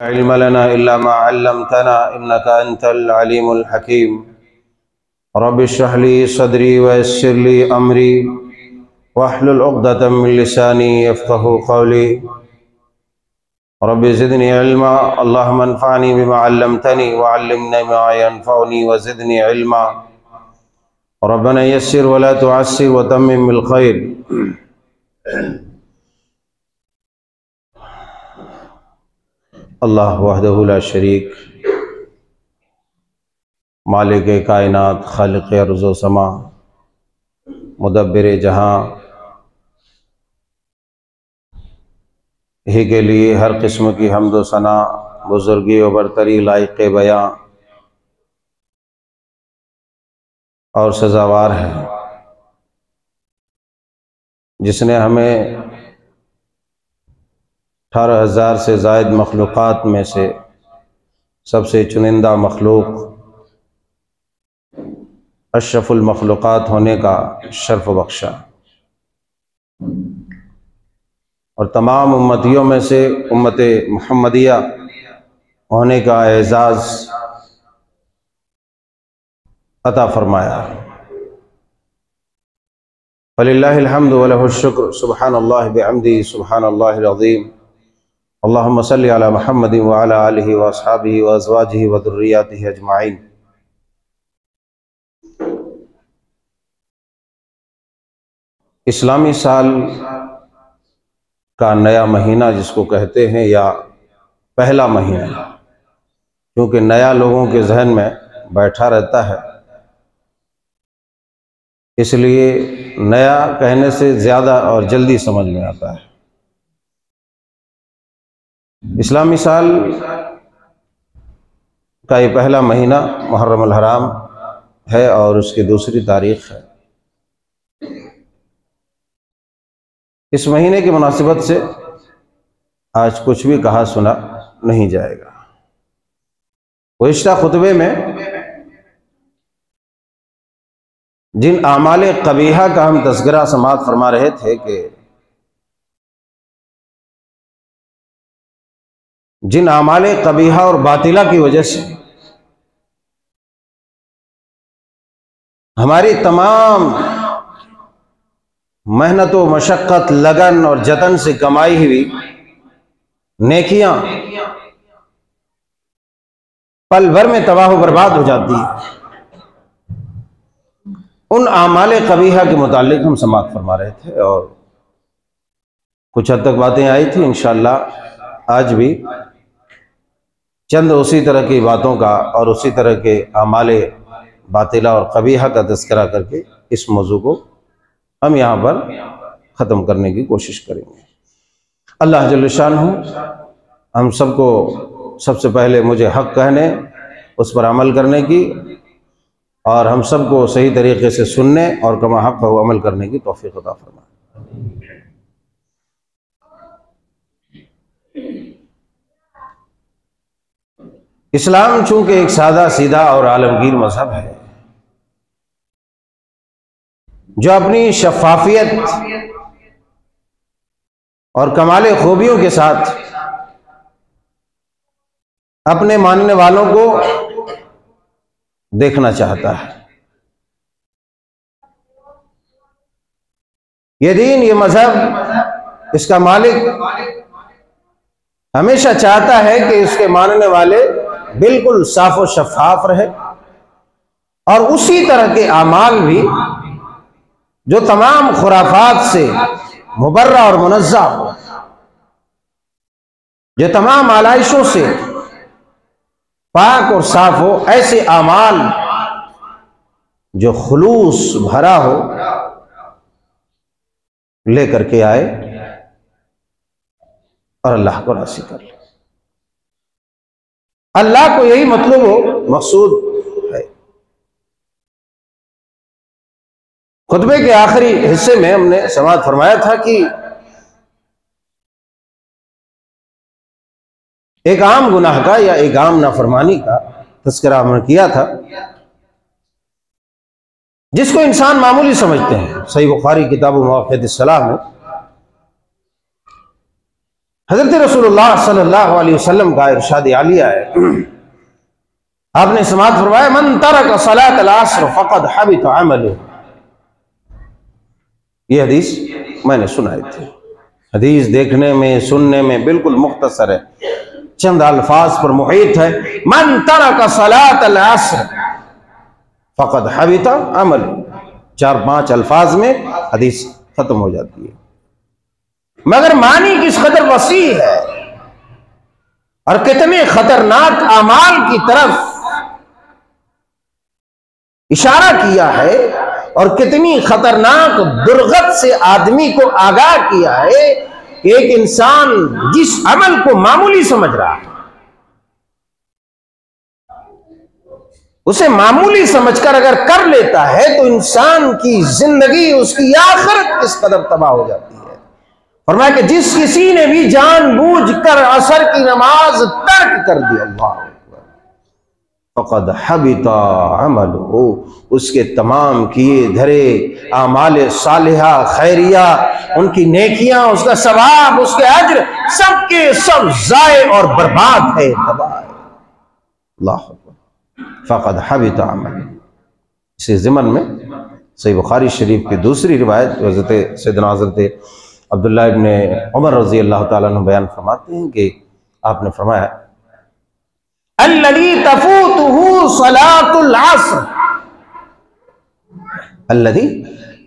इल्म लना इल्ला मा अल्लमतना इन्नका अंतल अलीमुल हकीम। रब्बि इश्रह ली सदरी व यस्सिर ली अमरी वहलुल उक़दतम मिन लिसानी यफ़क़हू क़ौली। रब्बि ज़िदनी इल्मा अल्लाहुम्मा अन्फ़अनी बिमा अल्लमतनी व अल्लिमनी मा यनफ़अनी व ज़िदनी इल्मा। रब्बना यस्सिर व ला तुअस्सिर व तम्मिम बिल ख़ैर। अल्लाह वहदहु ला शरीक, मालिक कायनात, खालिक़ अर्ज़ व समा, मुदब्बिर जहाँ, ही के लिए हर किस्म की हम्द व सना, बुज़ुर्गी व बरतरी लायक़ बयां और सज़ावार है, जिसने हमें 18,000 से ज़ायद मखलूक़ात में से सबसे चुनिंदा मखलूक अशरफुल मखलूक़ात होने का शर्फ बख्शा और तमाम उम्मतियों में से उम्मत मुहम्मदिया होने का एज़ाज़ अता फरमाया। फलिल्लाहिल हम्दु व लहुश शुक्र, सुब्हानल्लाहि बिहम्दिही सुब्हानल्लाहिल अज़ीम। अल्लाहुम्मा सल्लि अला मुहम्मदिन व अला आलिहि व अस्हाबिहि व अज़वाजिहि व ज़ुर्रिय्यातिहि अजमाइन। इस्लामी साल का नया महीना जिसको कहते हैं, या पहला महीना, क्योंकि नया लोगों के जहन में बैठा रहता है, इसलिए नया कहने से ज़्यादा और जल्दी समझ में आता है। इस्लामी साल का ये पहला महीना मुहर्रम अल हराम है और उसकी दूसरी तारीख है। इस महीने की मुनासिबत से आज कुछ भी कहा सुना नहीं जाएगा। गुज़िश्ता खुतबे में जिन आमाले कबीहा का हम तज़किरा समाअत फरमा रहे थे कि जिन आमाले कबीहा और बातिला की वजह से हमारी तमाम मेहनत व मशक्क़त, लगन और जतन से कमाई हुई नेकियां पल भर में तबाह बर्बाद हो जाती है, उन आमाले कबीहा के मुतालिक हम समाअत फरमा रहे थे और कुछ हद तक बातें आई थी। इंशाअल्लाह आज भी चंद उसी तरह की बातों का और उसी तरह के आमाले बातिला और कबीहा का तज़किरा करके इस मौजू को हम यहाँ पर ख़त्म करने की कोशिश करेंगे। अल्लाह जल्ल शानहू हम सबको सबसे पहले मुझे हक़ कहने, उस पर अमल करने की और हम सबको सही तरीके से सुनने और कमा हक़ व अमल करने की तौफ़ीक़ अता फरमाए। इस्लाम चूँकि एक सादा सीधा और आलमगीर मज़हब है जो अपनी शफ़ाफ़ियत और कमाले खूबियों के साथ अपने मानने वालों को देखना चाहता है। ये दीन, ये मजहब, इसका मालिक हमेशा चाहता है कि इसके मानने वाले बिल्कुल साफ और शफाफ रहे और उसी तरह के आमाल भी जो तमाम खुराफात से मुबर्रा और मुनज़्ज़ा हो, जो तमाम आलाइशों से पाक और साफ हो, ऐसे आमाल जो खुलूस भरा हो लेकर के आए और अल्लाह को राज़ी कर ले। अल्लाह को यही मतलब हो, मकसूद है। खुतबे के आखिरी हिस्से में हमने समाअत फरमाया था कि एक आम गुनाह का या एक आम नाफरमानी का तज़किरा हमने किया था जिसको इंसान मामूली समझते हैं। सही बुखारी किताब मवाक़ित अस्सलाह में हजरत रसूलुल्लाह सल्लल्लाहु अलैहि वसल्लम का इरशाद आलिया है, आपने समाअत फरमाया, मन तरक सलात अल-अस्र फक़द हबित अमलुहु। ये हदीस मैंने सुनाई थी। हदीस देखने में सुनने में बिल्कुल मुख्तसर है, चंद अल्फाज पर मुहित है। मन तरक सलात अल-अस्र फक़द हबित अमलुहु, 4-5 अल्फाज में हदीस खत्म हो जाती है। मगर मानी किस कदर वसी है और कितने खतरनाक अमाल की तरफ इशारा किया है और कितनी खतरनाक दुर्गत से आदमी को आगाह किया है कि एक इंसान जिस अमल को मामूली समझ रहा है, उसे मामूली समझकर अगर कर लेता है तो इंसान की जिंदगी, उसकी आखिरत किस कदर तबाह हो जाती है। फरमाया कि जिस किसी ने भी जानबूझकर असर की नमाज तर्क कर दी, अल्लाह फ़क़द हबिता अमलुहु, उसके तमाम किए धरे आमाल सालिहा खैरिया, उनकी नेकियां, उसका सवाब, उसके अज्र, सबके सब ज़ाय और बर्बाद है, तबाह है। अल्लाह फ़क़द हबिता अमलुहु। इसी ज़िमन में सही बुखारी शरीफ की दूसरी रिवायत हज़रत सैयदना हज़रत अब्दुल्लाह इब्ने उमर रज़ी अल्लाह ताला अन्हु बयान फरमाते हैं कि आपने फरमाया, अल्लज़ी तफूतुहु सलातुल अस्र, अल्लज़ी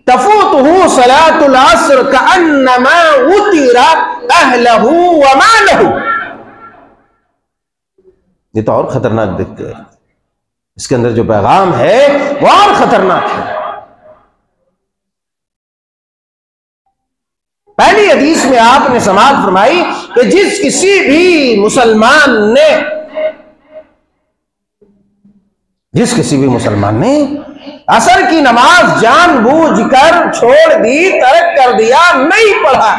तफूतुहु सलातुल अस्र कअन्नमा उतिरा अहलहु व मालहु। ये तो और खतरनाक दिखते हैं, इसके अंदर जो पैगाम है वो और खतरनाक है। पहली हदीस में आपने समाअत फरमाई कि जिस किसी भी मुसलमान ने असर की नमाज जानबूझकर छोड़ दी, तर्क कर दिया, नहीं पढ़ा,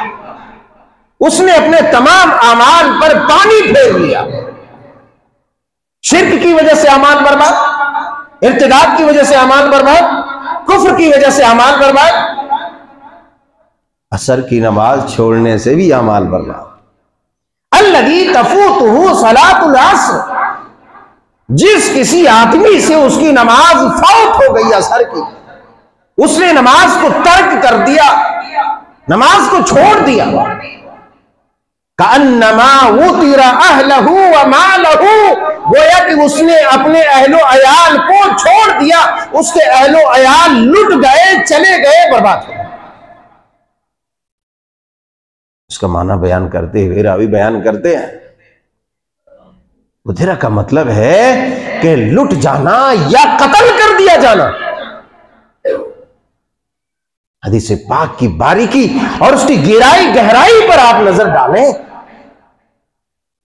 उसने अपने तमाम अमाल पर पानी फेर लिया। शिर्क की वजह से अमाल बर्बाद, इर्तिदाद की वजह से अमाल बर्बाद, कुफ्र की वजह से अमाल बर्बाद, असर की नमाज छोड़ने से भी अमाल बर्बाद। अल्लज़ी तफूतुहु सलातुल अस्र, जिस किसी आदमी से उसकी नमाज फौत हो गई असर की, उसने नमाज को तर्क कर दिया, नमाज को छोड़ दिया, कअन्नमा उतिरा अहलहु व मालहु, गोया कि उसने अपने अहलो अयाल को छोड़ दिया, उसके अहलो अयाल लुट गए, चले गए, बर्बाद हो गए। इसका माना बयान करते हुए रावी बयान करते हैं, उधरा का मतलब है कि लुट जाना या कत्ल कर दिया जाना। हदीस पाक की बारीकी और उसकी गहराई पर आप नजर डालें।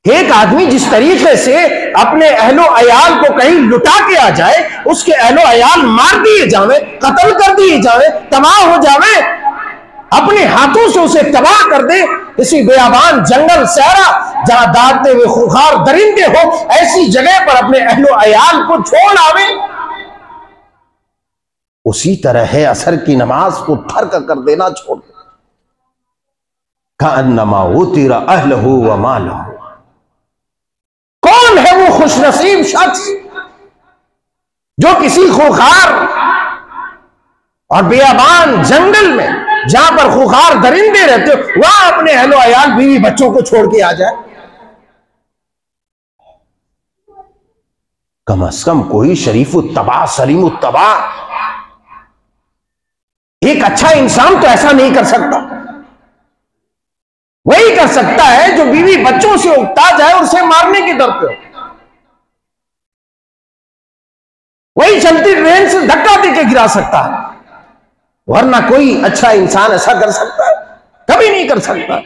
एक आदमी जिस तरीके से अपने अहलो अयाल को कहीं लुटा के आ जाए, उसके अहलो अयाल मार दिए जावे, कत्ल कर दिए जावे, तबाह हो जावे, अपने हाथों से उसे तबाह कर दे, किसी बेयाबान जंगल सहरा जहां दागते हुए खूंखार दरिंदे हो, ऐसी जगह पर अपने अहलो अयाल को छोड़ आवे। उसी तरह है असर की नमाज को तर्क कर देना, छोड़ दे। कअन्नमा उतिरा अहलहु व मालहु। कौन है वो खुशनसीब शख्स जो किसी खूंखार और बेयाबान जंगल में, जहां पर खूंखार दरिंदे रहते हो, वहां अपने अहलो अयाल, बीवी बच्चों को छोड़ के आ जाए। कम अज कम कोई शरीफ उत्तबा, सलीम उत्तबा, एक अच्छा इंसान तो ऐसा नहीं कर सकता। वही कर सकता है जो बीवी बच्चों से उकता जाए और उसे मारने के डर पे हो। वही चलती ट्रेन से धक्का देके गिरा सकता है, वरना कोई अच्छा इंसान ऐसा कर सकता है? कभी नहीं कर सकता।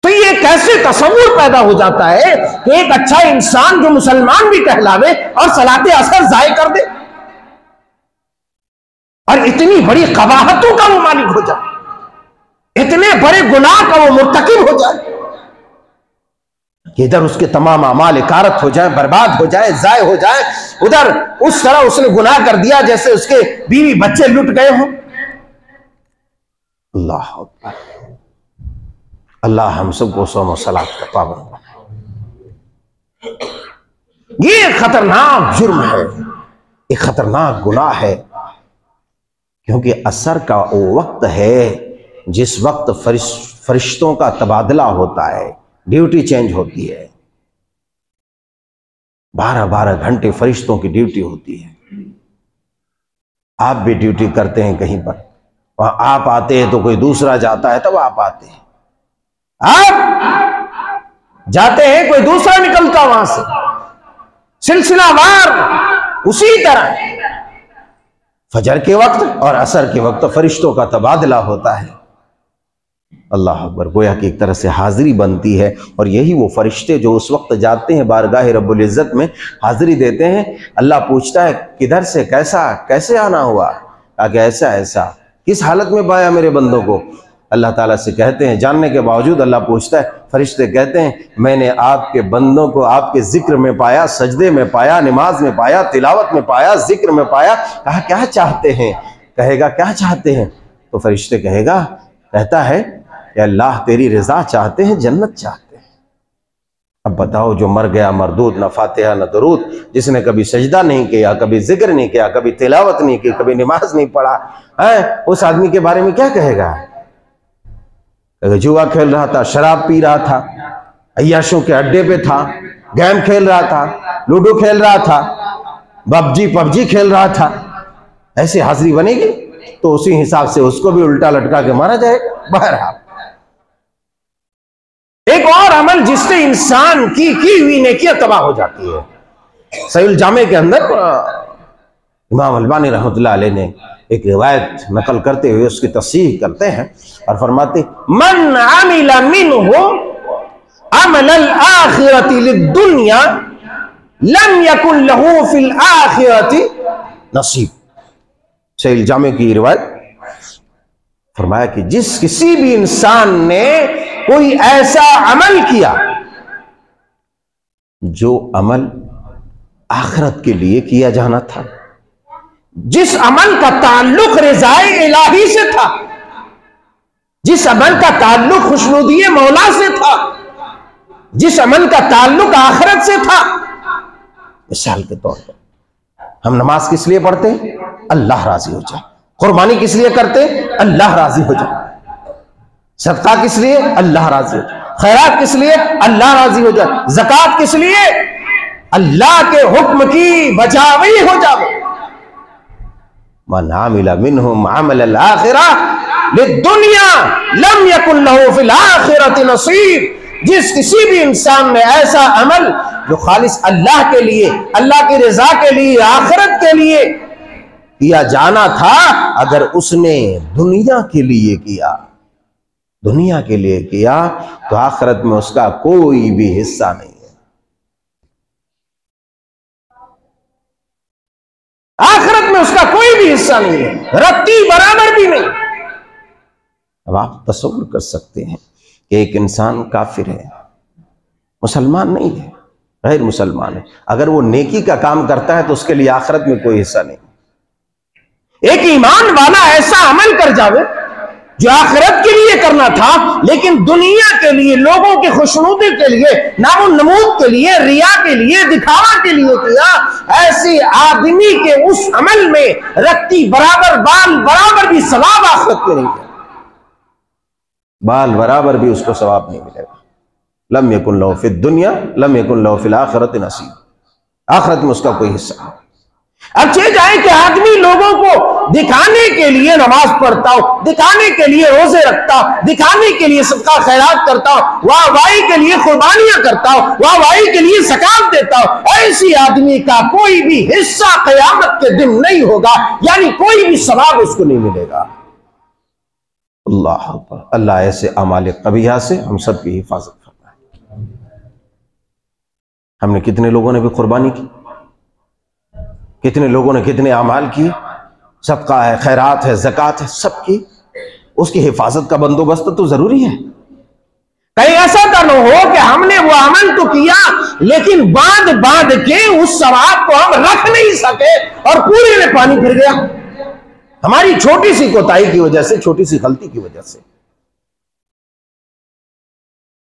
तो ये कैसे तसव्वुर पैदा हो जाता है कि एक अच्छा इंसान जो मुसलमान भी कहलावे और सलाते असर जाय कर दे और इतनी बड़ी कबाहतों का वो मालिक हो जाए, इतने बड़े गुनाह का वो मुर्तकिब हो जाए कि इधर उसके तमाम अमाल इकारत हो जाए, बर्बाद हो जाए, जाय हो जाए, उधर उस तरह उसने गुनाह कर दिया जैसे उसके बीवी बच्चे लुट गए हों। अल्लाह अकबर। अल्लाह हम सबको सौम सलात का पाबंद बनाए। ये खतरनाक जुर्म है, एक खतरनाक गुनाह है, क्योंकि असर का वो वक्त है जिस वक्त फरिश्तों का तबादला होता है, ड्यूटी चेंज होती है। 12-12 घंटे फरिश्तों की ड्यूटी होती है। आप भी ड्यूटी करते हैं कहीं पर, वहां आप आते हैं तो कोई दूसरा जाता है, तब आप आते हैं। आप जाते हैं, कोई दूसरा निकलता वहां से, सिलसिलावार। उसी तरह फजर के वक्त और असर के वक्त फरिश्तों का तबादला होता है। अल्लाह अकबर, गोया कि एक तरह से हाजिरी बनती है। और यही वो फरिश्ते जो उस वक्त जाते हैं बारगाह रब्बुल इज्जत में हाजिरी देते हैं। अल्लाह पूछता है किधर से, कैसे आना हुआ? ताकि ऐसा ऐसा, किस हालत में पाया मेरे बंदों को? अल्लाह ताला से कहते हैं, जानने के बावजूद अल्लाह पूछता है, फरिश्ते कहते हैं मैंने आपके बंदों को आपके जिक्र में पाया, सजदे में पाया, नमाज में पाया, तिलावत में पाया, जिक्र में पाया। कहा क्या चाहते हैं? कहेगा क्या चाहते हैं? तो फरिश्ते कहता है कि अल्लाह तेरी रजा चाहते हैं, जन्नत चाहते हैं। अब बताओ, जो मर गया मरदूद, न फातिहा न दरूद, जिसने कभी सजदा नहीं किया, कभी जिक्र नहीं किया, कभी तिलावत नहीं की, कभी नमाज नहीं पढ़ा है, उस आदमी के बारे में क्या कहेगा? जुआ खेल रहा था, शराब पी रहा था, अय्याशों के अड्डे पे था, गेम खेल रहा था, लूडो खेल रहा था, पबजी खेल रहा था। ऐसी हाजिरी बनेगी तो उसी हिसाब से उसको भी उल्टा लटका के मारा जाएगा। बहरहाल, एक और अमल जिससे इंसान की हुई नेकियां तबाह हो जाती है। सहीह जामे के अंदर इमाम अलबानी रहमतुल्लाह अलैह ने एक रिवायत नकल करते हुए उसकी तस्सीह करते हैं और फरमाते, मन आमिला मिनहु अमलल आखिरति लिद्दुनिया लम यकुन लहू फिल आखिरति नसीब। सहीह जामे की रिवायत, फरमाया कि जिस किसी भी इंसान ने कोई ऐसा अमल किया जो अमल आखिरत के लिए किया जाना था, जिस अमल का ताल्लुक रिज़ाए इलाही से था, जिस अमल का ताल्लुक खुशनुदी मौला से था, जिस अमल का ताल्लुक आखिरत से था। मिसाल के तौर पर हम नमाज किस लिए पढ़ते हैं? अल्लाह राजी हो जाए। कुर्बानी किस लिए करते हैं? अल्लाह राजी हो जाए। सदका किस लिए? अल्लाह राजी हो जाए। खैरात किस लिए? अल्लाह राजी हो जाए। ज़कात किस लिए? अल्लाह के हुक्म की बजावी हो जाए। मन आमिला मिनहुम अमलल आखिरह लिद्दुनिया लम यकुन लहू फिल आखिरति नसीब। जिस किसी भी इंसान ने ऐसा अमल जो खालिस अल्लाह के लिए, अल्लाह की रजा के लिए, आखिरत के लिए किया जाना था, अगर उसने दुनिया के लिए किया, दुनिया के लिए किया, तो आखिरत में उसका कोई भी हिस्सा नहीं है। आखिरत में उसका कोई भी हिस्सा नहीं है, रत्ती बराबर भी नहीं। अब आप तसव्वुर कर सकते हैं कि एक इंसान काफिर है, मुसलमान नहीं है, गैर मुसलमान है, अगर वो नेकी का काम करता है तो उसके लिए आखिरत में कोई हिस्सा नहीं। एक ईमान वाला ऐसा अमल कर जावे जो आखिरत के लिए करना था, लेकिन दुनिया के लिए, लोगों की खुशनुदी के लिए, नामो नमूद के लिए, रिया के लिए, दिखावा के लिए किया, ऐसे आदमी के उस अमल में रत्ती बराबर, बाल बराबर भी सवाब आखिरत में नहीं है। बाल बराबर भी उसको सवाब नहीं मिलेगा। लम यकुन लहू फिद दुनिया लम यकुन लहू फिल आखिरति नसीब। आखिरत में उसका कोई हिस्सा नहीं। अच्छे जाए कि आदमी लोगों को दिखाने के लिए नमाज पढ़ता हो, दिखाने के लिए रोजे रखता हो, दिखाने के लिए सदका खैरात करता हो, वाहवाही के लिए कुर्बानियां करता हो, वाहवाही के लिए ज़कात देता हो, ऐसी आदमी का कोई भी हिस्सा क़यामत के दिन नहीं होगा, यानी कोई भी सवाब उसको नहीं मिलेगा। अल्लाह अल्लाह ऐसे अमाल कबीहा से हम सब की हिफाजत फरमाए। हमने कितने लोगों ने भी कुर्बानी की, कितने लोगों ने कितने अमाल किए, सदका है, खैरात है, ज़कात है, सबकी उसकी हिफाजत का बंदोबस्त तो जरूरी है। कहीं ऐसा तो न हो कि हमने वो अमल तो किया लेकिन बांध के उस सवाब को हम रख नहीं सके और पूरे में पानी फिर गया, हमारी छोटी सी कोताही की वजह से, छोटी सी गलती की वजह से।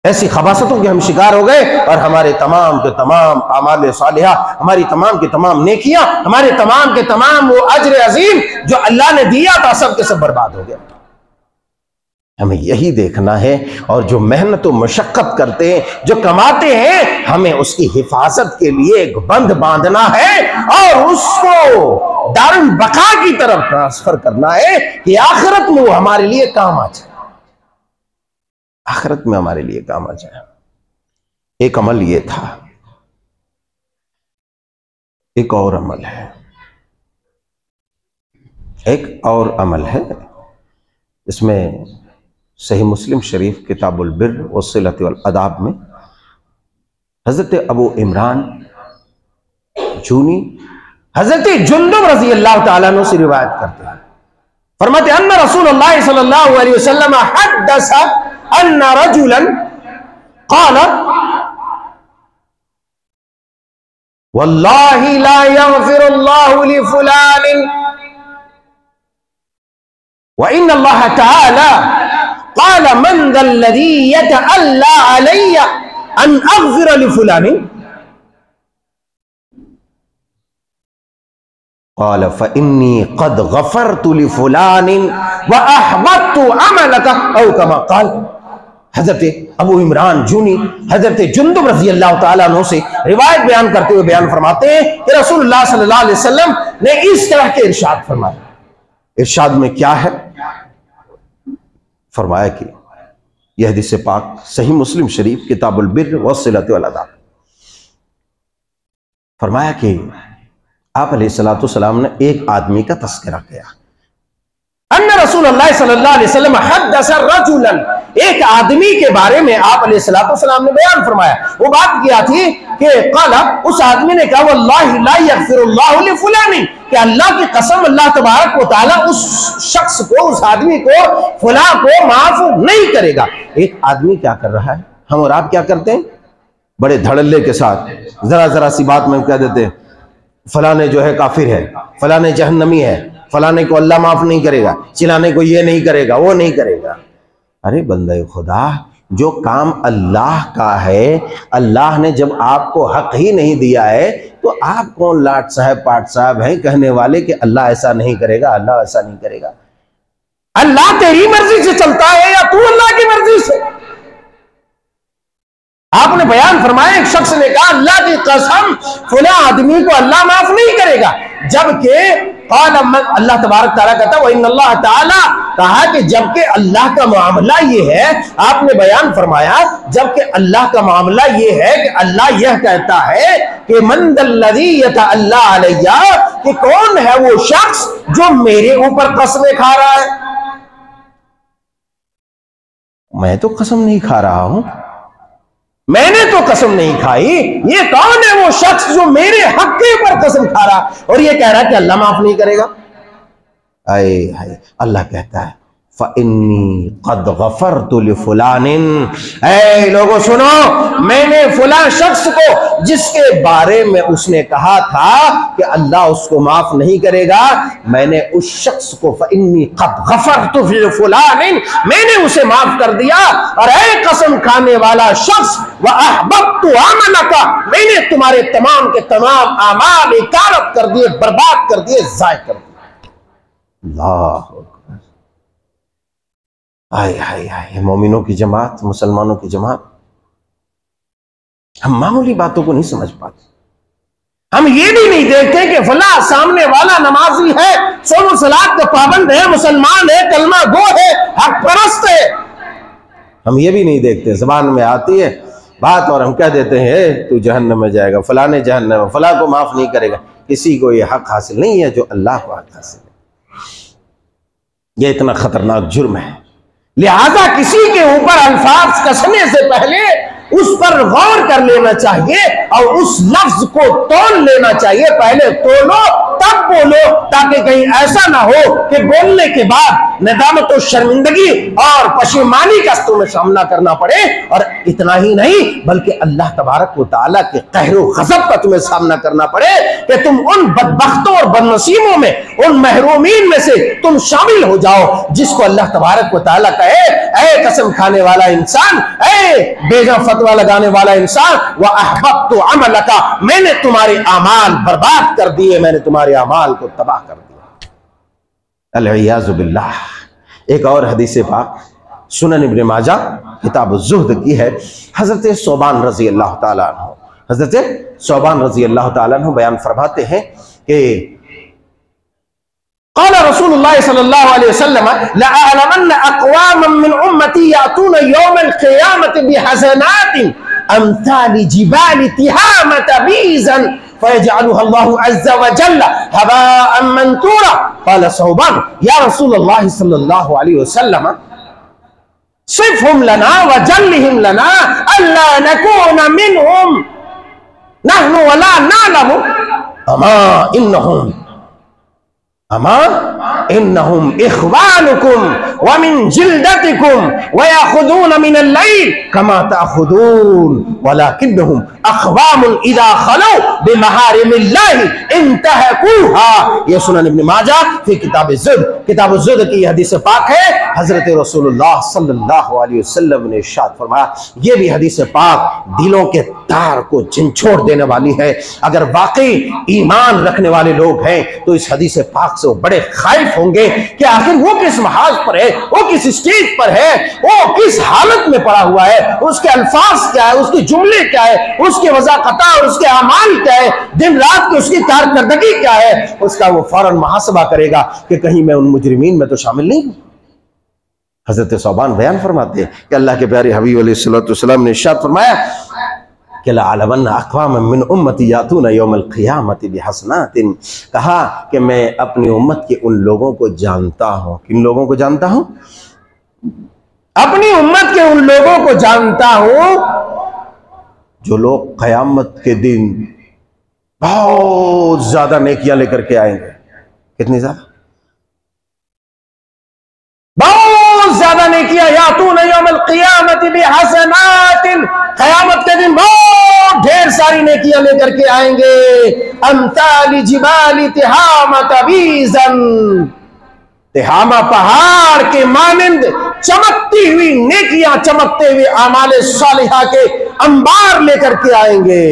ऐसी खबासतों के हम शिकार हो गए और हमारे तमाम के तमाम आमाल सालिहा, हमारी तमाम की तमाम नेकियां, हमारे तमाम के तमाम वो अजर अजीम जो अल्लाह ने दिया था सब के सब बर्बाद हो गया। हमें यही देखना है और जो मेहनत और मशक्कत करते हैं, जो कमाते हैं, हमें उसकी हिफाजत के लिए एक बंद बांधना है और उसको दारुल बका की तरफ ट्रांसफर करना है कि आखिरत में वो हमारे लिए काम आ जाए, आखिरत में हमारे लिए काम आ जाए। एक अमल ये था, एक और अमल है, एक और अमल है। इसमें सही मुस्लिम शरीफ किताबुल बिर्र व सिलत वल अदाब में हजरत अबू इमरान जूनी हजरत जुंदुब रज़ी अल्लाह तआला अन्हु से रिवायत करते हैं, फरमाते अन्ना रसूलुल्लाह सल्लल्लाहु अलैहि वसल्लम हद्दस अन्ना रजुलन क़ाल वल्लाहि ला यग़फिरुल्लाहु लिफुलान व इन्नल्लाह तआला क़ाल मन ज़ल्लज़ी यतअल्ला अलैया अन अग़फ़िर लिफुलान क़ाल फ़इन्नी क़द ग़फ़रतु लिफुलान व अहबत्तु अमलक औ कमा क़ाल। हजरत अबू इमरान जूनी हजरत जुंदुब रज़ी अल्लाह तआला अन्हु से रिवायत बयान करते हुए बयान फरमाते हैं कि रसूलुल्लाह सल्लल्लाहु अलैहि वसल्लम ने इस तरह के इरशाद फरमाया। इरशाद में क्या है? फरमाया कि यह हदीस पाक सही मुस्लिम शरीफ किताबुल बिर्र व सिलत वल अदाब। फरमाया कि आप अलैहिस्सलातु वस्सलाम ने एक आदमी का तस्करा किया। अन्ना रसूलुल्लाह सल्लल्लाहु अलैहि वसल्लम हद्दस रजुलन, एक आदमी के बारे में आप अलैहिस्सलातु वस्सलाम ने बयान फरमाया। वो बात क्या थी कि क़ाला, उस आदमी ने कहा वल्लाहि ला यग़फ़िरुल्लाहु लिफुलान, कि अल्लाह की कसम अल्लाह तबारक व तआला उस शख्स को, उस आदमी को, फुला को माफ नहीं करेगा। एक आदमी क्या कर रहा है, हम और आप क्या करते हैं, बड़े धड़ल्ले के साथ जरा जरा सी बात में कह देते हैं फलाने जो है काफिर है, फलाने जहन्नमी है, फलाने को अल्लाह माफ नहीं करेगा, चिल्लाने को ये नहीं करेगा, वो नहीं करेगा। अरे बंदे खुदा, जो काम अल्लाह का है, अल्लाह ने जब आपको हक ही नहीं दिया है तो आप कौन लाट साहब पाट साहब हैं कहने वाले कि अल्लाह ऐसा नहीं करेगा, अल्लाह ऐसा नहीं करेगा। अल्लाह तेरी मर्जी से चलता है या तू अल्लाह की मर्जी से? आपने बयान फरमाया, एक शख्स ने कहा अल्लाह की कसम फुला आदमी को अल्लाह माफ नहीं करेगा, जबकि अल्लाह तबारक तआला कहता है इन्नल्लाह तआला, कहा कि जबकि अल्लाह का मामला ये है, आपने बयान फरमाया जबकि अल्लाह का मामला ये है कि अल्लाह यह कहता है कि मन ज़ल्लज़ी यतअल्ला अलैया, कि कौन है वो शख्स जो मेरे ऊपर कसमें खा रहा है। मैं तो कसम नहीं खा रहा हूं, मैंने तो कसम नहीं खाई, ये कौन है वो शख्स जो मेरे हक के ऊपर कसम खा रहा और ये कह रहा है कि अल्लाह माफ नहीं करेगा। आए हाय, अल्लाह कहता है फ़इन्नी क़द ग़फ़रतु लिफ़ुलानिन, ऐ लोगों सुनो, मैंने फुला शख्स को जिसके बारे में उसने कहा था कि अल्लाह उसको माफ नहीं करेगा, मैंने उस शख्स को फ़इन्नी क़द ग़फ़रतु लिफ़ुलानिन, मैंने उसे माफ कर दिया। और ऐ कसम खाने वाला शख्स, व अहबब्तु अमलका, मैंने तुम्हारे तमाम के तमाम आमाल इकारत कर दिए, बर्बाद कर दिए, ज़ाय कर दिए। अल्लाह आय हाय हाय, मोमिनों की जमात, मुसलमानों की जमात, हम मामूली बातों को नहीं समझ पाते। हम ये भी नहीं देखते कि फला सामने वाला नमाजी है, सोनो सलात का पाबंद है, मुसलमान है, कलमा गो है, हक परस्त है। हम ये भी नहीं देखते, ज़बान में आती है बात और हम कह देते हैं तू जहन्नम में जाएगा, फलाने जहन्नम, फला को माफ नहीं करेगा। किसी को ये हक हासिल नहीं है जो अल्लाह को हक हासिल है। यह इतना खतरनाक जुर्म है, लिहाजा किसी के ऊपर अल्फाज कसने से पहले उस पर गौर कर लेना चाहिए और उस लफ्ज को तोल लेना चाहिए, पहले तोलो तब बोलो, ताकि कहीं ऐसा ना हो कि बोलने के बाद नदामत और शर्मिंदगी और पशेमानी का तुम्हें सामना करना पड़े। और इतना ही नहीं बल्कि अल्लाह तबारक व तआला के कहरो गज़ब का तुम्हें सामना करना पड़े कि तुम उन बदबख्तों और बदनसीबों में, उन महरूमीन में से तुम शामिल हो जाओ जिसको अल्लाह तबारक व तआला कहे, ऐ कसम खाने वाला इंसान, ऐ बेजा फतवा लगाने वाला इंसान, व अहबब्तु अमलका, मैंने तुम्हारे अमाल बर्बाद कर दिए, मैंने तुम्हारे अमाल को तबाह कर दिया। अल-इयाज़ु बिल्लाह। एक और हदीस पाक सुनन इब्न माजा किताब ज़ुहद की है। हजरत सौबान रजी अल्लाह ताला अन्हु, हजरत सौबान रजी अल्लाह ताला अन्हु बयान फरमाते हैं कि क़ाल रसूलुल्लाह सल्लल्लाहु अलैहि वसल्लम लअअलमन्न अक़वामन मिन उम्मती यातून यौमल क़ियामति बिहज़नातिन अम्सालि जिबालि तिहामत बीज़न फयजअलुहा अल्लाहु अज़्ज़ा व जल्ल हबाअन मंसूरा। क़ाल सौबान या रसूलल्लाह सल्लल्लाहु अलैहि वसल्लम सिफ़हुम लना व जल्लिहिम लना अल्ला नकून मिनहुम नहनु वला नअलमु अमा इन्नहुम इख्वानुकुम व मिन जिल्दतिकुम व याखुदून मिनल लैल कमा ताखुदून वलाकिन्नहुम अक़वामुन इज़ा खलौ बिमहारिमिल्लाहि इंतहकूहा। ये सुनन इब्न माजा फी किताब ज़ुहद, किताब ज़ुहद की हदीस पाक है। हजरत रसूलुल्लाह सल्लल्लाहु अलैहि वसल्लम ने इरशाद फरमाया, ये भी हदीस पाक दिलों के तार को झंझोड़ देने वाली है। अगर वाकई ईमान रखने वाले लोग हैं तो इस हदीस पाक से वो बड़े खौफ होंगे कि आखिर वो किस महाज पर है, वो किस स्टेज पर है, वो किस हालत में पड़ा हुआ है, उसके अल्फाज क्या है, उसके जुमले क्या है, उसके वज़ाक़ता और उसके अमाल क्या है, दिन रात की उसकी कारकर्दगी क्या है, उसका वो फौरन मुहासबा करेगा कि कहीं मैं उन मुजरिमीन में तो शामिल नहीं हूं। हजरत सौबान बयान फरमाते हैं कि अल्लाह के प्यारे हबीब अलैहिस्सलातु वस्सलाम ने इरशाद फरमाया कि लअअलमन्न अक़वामन मिन उम्मती यातून यौमल क़ियामति बिहसनातिन, कहा कि मैं अपनी उम्मत के उन लोगों को जानता हूं। किन लोगों को जानता हूं? अपनी उम्मत के उन लोगों को जानता हूं जो लोग क़यामत के दिन बहुत ज्यादा नेकियां लेकर के आएंगे। कितनी ज्यादा? बहुत ज्यादा नेकियां। यातून यौमल क़ियामति बिहसनातिन, क़यामत के दिन बहुत ढेर सारी नेकियां लेकर के आएंगे। अम्सालि जिबालि तिहामत बीज़न, तिहामा पहाड़ के मानिंद चमकती हुई नेकियां, चमकते हुए आमाले सालिहा के अंबार लेकर के आएंगे।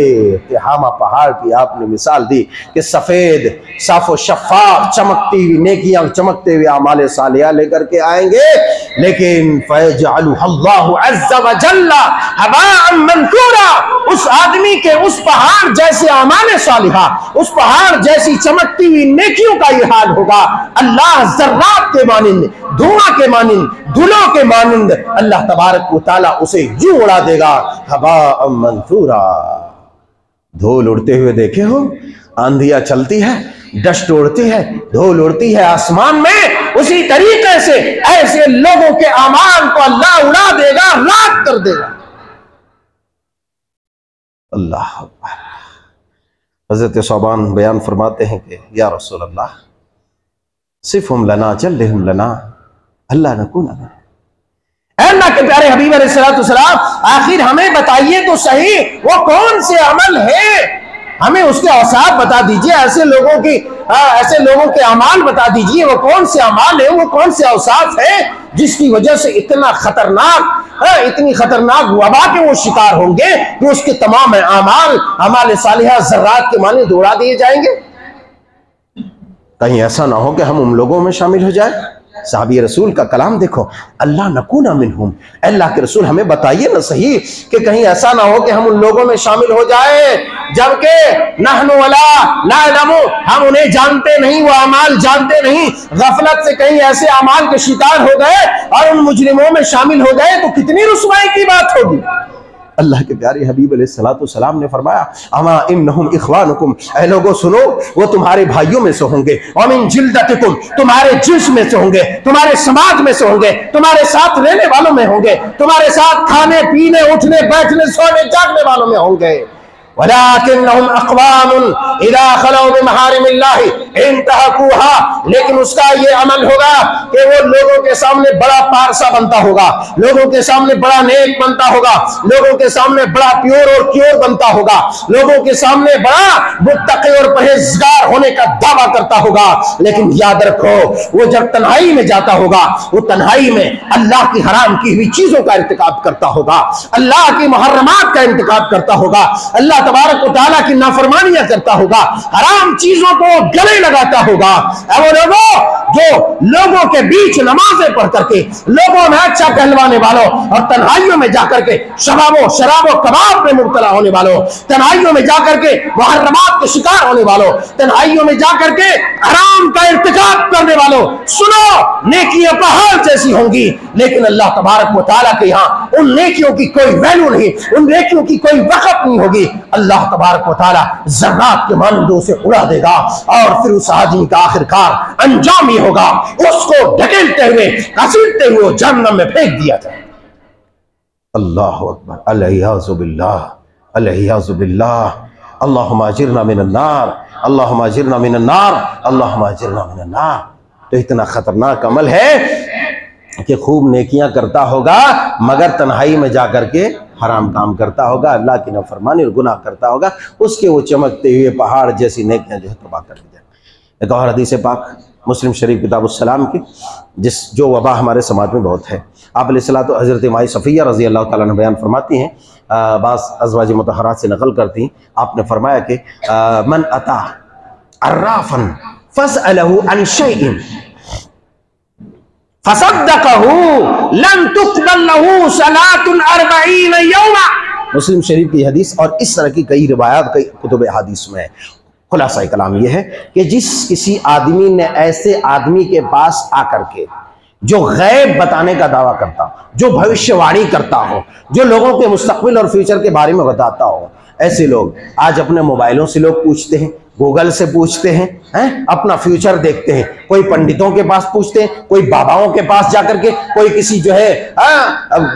तिहामा पहाड़ की आपने मिसाल दी कि सफेद साफो शफ़ाफ चमकती हुई नेकियां, चमकते हुए आमाले सालिहा लेकर के आएंगे। लेकिन फयजअलुहा अल्लाहु अज़्ज़ा व जल्ला हबाअन मंसूरा, उस आदमी के उस पहाड़ जैसे आमाले सालिहा, उस पहाड़ जैसी चमकती हुई नेकियों का ये हाल होगा। अल्लाह ज़र्रात के मानिंद, धुआं के मानिंद, धुलों के मानिंद अल्लाह तबारक व तआला उसे यूं उड़ा देगा, हबाअन मंसूरा। धूल उड़ते हुए देखे हो? आंधियां चलती है, डस्ट उड़ती है, धूल उड़ती है आसमान में, उसी तरीके से ऐसे लोगों के अमाल को अल्लाह उड़ा देगा, राख कर देगा। अल्लाह अकबर। हजरत सौबान बयान फरमाते हैं कि या रसूल अल्लाह सिफ़हुम लना जल्लिहुम लना अल्ला नकून। अल्लाह के प्यारे हबीब अलैहिस्सलातु वस्सलाम, आखिर हमें बताइए तो सही वो कौन से अमल है, हमें उसके औसाफ बता दीजिए, ऐसे लोगों के अमाल बता दीजिए, वो कौन से अमाल है, वो कौन से औसाफ है जिसकी वजह से इतना खतरनाक, इतनी खतरनाक वबा के वो शिकार होंगे कि उसके तमाम अमाल सालिहा ज़र्रात के माने दौड़ा दिए जाएंगे। कहीं ऐसा ना हो कि हम उन लोगों में शामिल हो जाए। साहबी रसूल का कलाम देखो, अल्लाह नकूना मिनहुम, अल्लाह के रसूल हमें बताइए ना सही कि कहीं ऐसा ना हो कि हम उन लोगों में शामिल हो जाए जबकि नहनु वला नअलमु, हम उन्हें जानते नहीं, वो अमाल जानते नहीं, गफलत से कहीं ऐसे अमाल के शिकार हो गए और उन मुजरिमों में शामिल हो गए तो कितनी रुसवाई की बात होगी। अल्लाह के प्यारे हबीब अलैहिस्सलातु वस्सलाम ने फरमाया, अमा इन्नहुम इख्वानुकुम, ऐ लोगों सुनो, वो तुम्हारे भाइयों में से होंगे, व मिन जिल्दतिकुम, तुम्हारे जिस्म में से होंगे, तुम्हारे समाज में से होंगे, तुम्हारे साथ रहने वालों में होंगे, तुम्हारे साथ खाने पीने उठने बैठने सोने जागने वालों में होंगे। वलाकिन्नहुम अक़वामुन इज़ा खलौ बिमहारिमिल्लाहि इंतहकूहा, लेकिन उसका ये अमल होगा कि वो लोगों के सामने बड़ा पारसा बनता होगा, लोगों के सामने बड़ा नेक बनता होगा, लोगों के सामने बड़ा प्योर और क्योर बनता होगा, लोगों के सामने बड़ा मुत्तकी और परहेजगार होने का दावा करता होगा। लेकिन याद रखो, वो जब तन्हाई में जाता होगा, वो तन्हाई में अल्लाह की हराम की हुई चीजों का इर्तिकाब करता होगा, अल्लाह की मुहर्रमात का इंतकाब करता होगा, अल्लाह तबारक व तआला की नाफरमानियां करता होगा, हराम चीजों को गले लगाता होगा। वो लोगों जो लोगों के बीच नमाजें पढ़ करके लोगों में अच्छा कहलवाने वालों और तन्हाइयों में जाकर के शराबो कबाब में मुब्तला होने वालों, तन्हाइयों में जाकर के मुहर्रमात के शिकार होने वालों, तन्हाइयों में जाकर के हराम का इर्तिकाब करने वालों, सुनो नेकियां पहाड़ जैसी होंगी, लेकिन अल्लाह तबारक व तआला के यहाँ उन नेकियों की कोई वैल्यू नहीं, उन नेकियों की कोई वक़्त नहीं होगी। अल्लाह तबारक व तआला ज़र्रात के मानंदों से उड़ा देगा और फिर उस आदमी का आखिरकार अंजाम ही होगा, उसको ढकेलते हुए घसीटते हुए जहन्नम में फेंक दिया जाए। अल्लाहु अकबर, अल-इयाज़ु बिल्लाह, अल-इयाज़ु बिल्लाह, अल्लाहुम्मा अजिरना मिनन नार, अल्लाहुम्मा अजिरना मिनन नार, अल्लाहुम्मा अजिरना मिनन नार। तो इतना खतरनाक अमल है कि खूब नेकियां करता होगा मगर तन्हाई में जाकर के हराम काम करता होगा, अल्लाह की नाफरमानी और गुनाह करता होगा, उसके वो चमकते हुए पहाड़ जैसी नेकियां जो है तबाह कर दी जाए। एक और हदीस पाक मुस्लिम शरीफ किताबुस्सलाम की, जो वबा हमारे समाज में बहुत है। आप अलैहिस्सलातु हज़रत माई सफ़िया रज़ी अल्लाह तआला अन्हा बयान फरमाती हैं, बाज़ अज़वाज मुतहहरात से नकल करती हैं, आपने फरमाया कि मन अता अर्राफन फसअलहु अन शैइन फसद्दक़हु लम तुक़बल लहु सलातुन 40 यौमा। मुस्लिम शरीफ की हदीस और इस तरह की कई रिवायात कई कुतुब हदीस में है। खुलासा कलाम यह है कि जिस किसी आदमी ने ऐसे आदमी के पास आकर के जो गैब बताने का दावा करता, जो भविष्यवाणी करता हो, जो लोगों के मुस्तकबिल और फ्यूचर के बारे में बताता हो, ऐसे लोग आज अपने मोबाइलों से लोग पूछते हैं, गूगल से पूछते हैं, अपना फ्यूचर देखते हैं, कोई पंडितों के पास पूछते हैं, कोई बाबाओं के पास जाकर के, कोई किसी जो है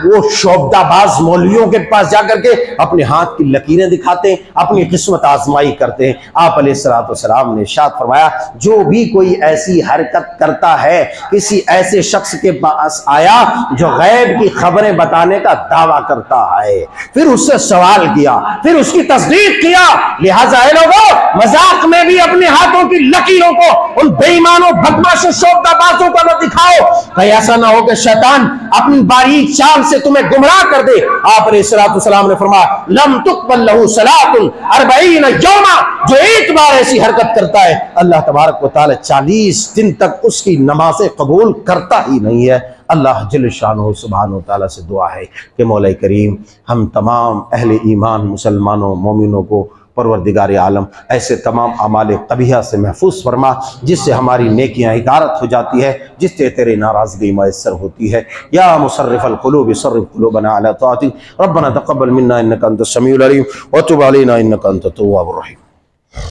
वो शोबदाबाज मौलवियों के पास जाकर के अपने हाथ की लकीरें दिखाते हैं, अपनी किस्मत आजमाई करते हैं। आप अलैहिस्सलाम ने इरशाद फरमाया, जो भी कोई ऐसी हरकत करता है, किसी ऐसे शख्स के पास आया जो गैब की खबरें बताने का दावा करता है, फिर उससे सवाल किया, फिर उसकी तस्दीक किया, लिहाजा लोगों मजाक में भी अपने हाथों की लकीरों को उन बेईमानों बदमाशों शोबदाबाजों को न दिखाओ, कहीं ऐसा ना हो कि शैतान अपनी बारीक चाल से तुम्हें गुमराह कर दे। आप अलैहिस्सलाम ने फरमाया, लम तुक़बल लहु सलातुन 40 यौमा, जो एक बार ऐसी हरकत करता है अल्लाह तबारक व तआला 40 दिन तक उसकी नमाज़ें कबूल करता ही नहीं है। अल्लाह जल्ल शानुहु सुब्हानहु तआला से दुआ है कि मौला करीम हम तमाम अहले ईमान मुसलमानों मोमिनों को परवरदिगार आलम ऐसे तमाम अमाल कबीहा से महफूज फरमा जिससे हमारी नेकियां हिकारत हो जाती है, जिससे तेरी नाराज़गी मैसर होती है। या मुसर्रिफ़ल क़ुलूब सर्रिफ़ क़ुलूबना अला ताअतिक, रब्बना तक़ब्बल मिन्ना इन्नका अंतस समीउल अलीम व तुब अलैना इन्नका अंतत तव्वाबुर रहीम।